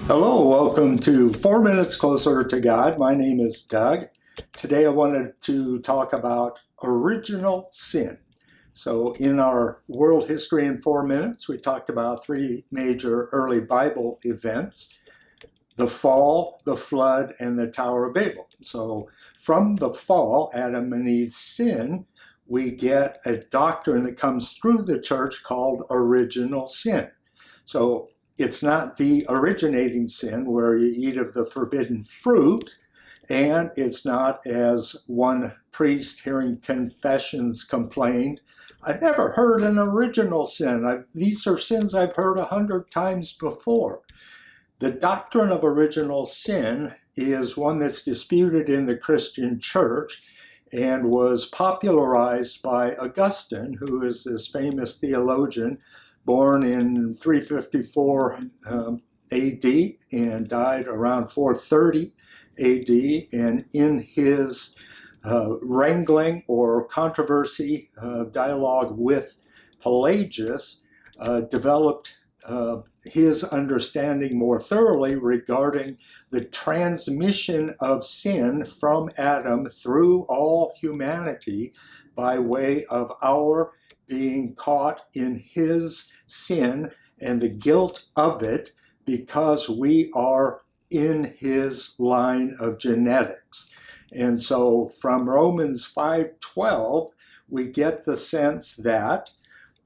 Hello, welcome to 4 Minutes Closer to God. My name is Doug. Today I wanted to talk about original sin. So in our world history in 4 minutes, we talked about three major early Bible events: the fall, the flood, and the Tower of Babel. So from the fall, Adam and Eve's sin, we get a doctrine that comes through the church called original sin. So it's not the originating sin where you eat of the forbidden fruit, and it's not, as one priest hearing confessions complained, "I never heard an original sin. These are sins I've heard 100 times before." The doctrine of original sin is one that's disputed in the Christian church and was popularized by Augustine, who is this famous theologian born in 354 AD and died around 430 AD. And in his wrangling or controversy dialogue with Pelagius, developed his understanding more thoroughly regarding the transmission of sin from Adam through all humanity by way of our being caught in his sin and the guilt of it because we are in his line of genetics. And so from Romans 5:12, we get the sense that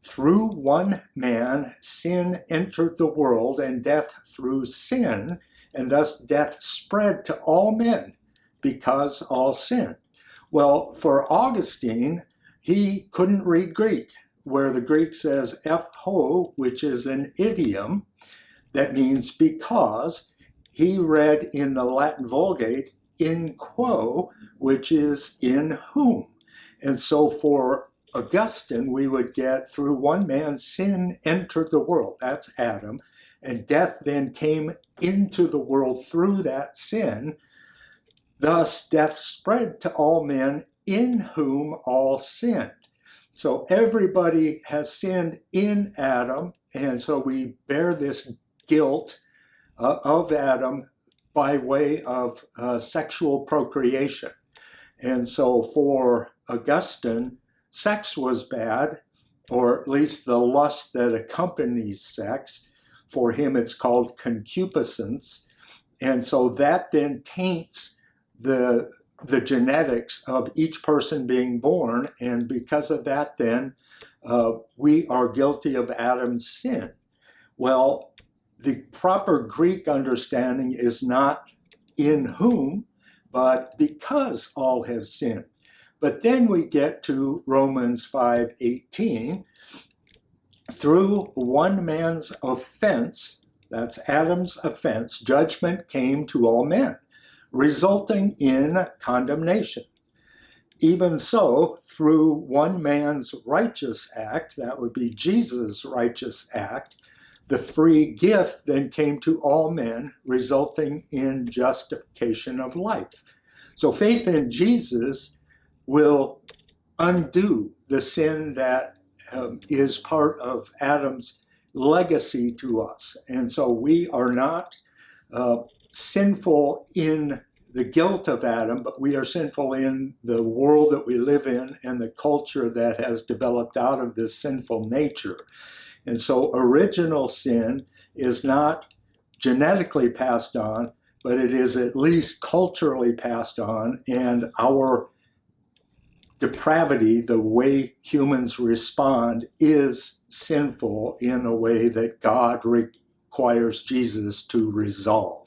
through one man, sin entered the world, and death through sin, and thus death spread to all men because all sinned. Well, for Augustine, he couldn't read Greek, where the Greek says "ho," which is an idiom that means because. He read in the Latin Vulgate "in quo," which is "in whom." And so for Augustine, we would get through one man, sin entered the world. That's Adam. And death then came into the world through that sin. Thus, death spread to all men in whom all sinned. So everybody has sinned in Adam. And so we bear this guilt of Adam by way of sexual procreation. And so for Augustine, sex was bad, or at least the lust that accompanies sex. For him, it's called concupiscence. And so that then taints the genetics of each person being born. And because of that, then we are guilty of Adam's sin. Well, the proper Greek understanding is not "in whom," but "because all have sinned." But then we get to Romans 5:18. Through one man's offense, that's Adam's offense, judgment came to all men, resulting in condemnation. Even so, through one man's righteous act, that would be Jesus' righteous act, the free gift then came to all men, resulting in justification of life. So faith in Jesus will undo the sin that is part of Adam's legacy to us. And so we are not sinful in the guilt of Adam, but we are sinful in the world that we live in and the culture that has developed out of this sinful nature. And so original sin is not genetically passed on, but it is at least culturally passed on, and our depravity, the way humans respond, is sinful in a way that God requires Jesus to resolve.